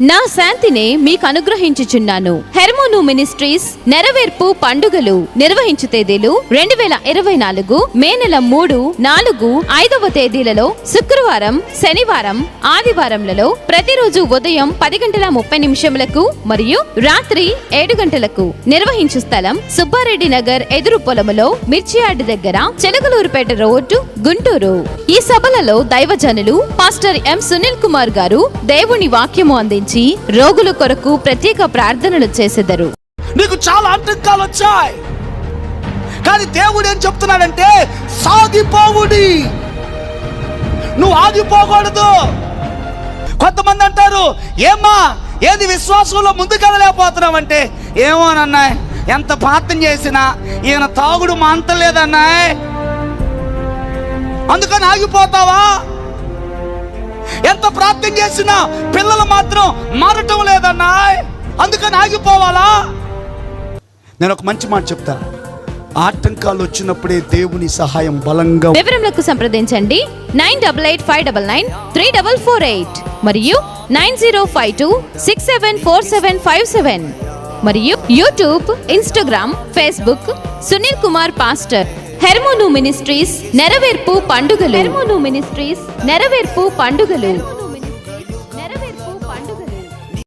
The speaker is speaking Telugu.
నా శాంతినే మీకు అనుగ్రహించుచున్నాను. హెర్మోను మినిస్ట్రీస్ నెరవేర్పు పండుగలు నిర్వహించు తేదీలు 2024 మే నెల 3, 4, 5వ తేదీలలో శుక్రవారం, శనివారం, ఆదివారంలలో ప్రతిరోజు ఉదయం 10:30 మరియు రాత్రి 7 గంటలకు. నిర్వహించు స్థలం సుబ్బారెడ్డి నగర్ ఎదురు పొలములో మిర్చియార్డ్ దగ్గర, చెలగలూరుపేట రోడ్డు, గుంటూరు. ఈ సభలలో దైవజనులు పాస్టర్ ఎం సునీల్ కుమార్ గారు దేవుని వాక్యము అందించి రోగుల కొరకు ప్రత్యేక ప్రార్థనలు చేసెదరు. నీకు చాలా ఆటంకాలు వచ్చాయి, కానీ దేవుడు ఏం చెప్తున్నాడంటే సాగిపోవుడి, నువ్వు ఆగిపోకూడదు. కొంతమంది అంటారు, ఏమ్మా ఏది విశ్వాసంలో ముందుకెళ్ళలేకపోతున్నావంటే, ఏమోనన్నాయ్ ఎంత ప్రార్థన చేసినా ఈయన తాగుడు మాంతలేదన్నాయ్, అందుకని ఆగిపోతావా? ఎంత ప్రార్థన చేసినా పిల్లలు మాత్రం మారటం లేదన్నా, అందుకని ఆగిపోవాలా? నేను ఒక మంచి మాట చెప్తా, ఆటంకాలు వచ్చినప్పుడే దేవుని సహాయం బలంగా. వివరములకు సంప్రదించండి 9858993448 మరియు 9052674757 మరియు YouTube, Instagram, Facebook Sunil Kumar pastor. Hermon ministries నెరవేర్పు పండుగలు.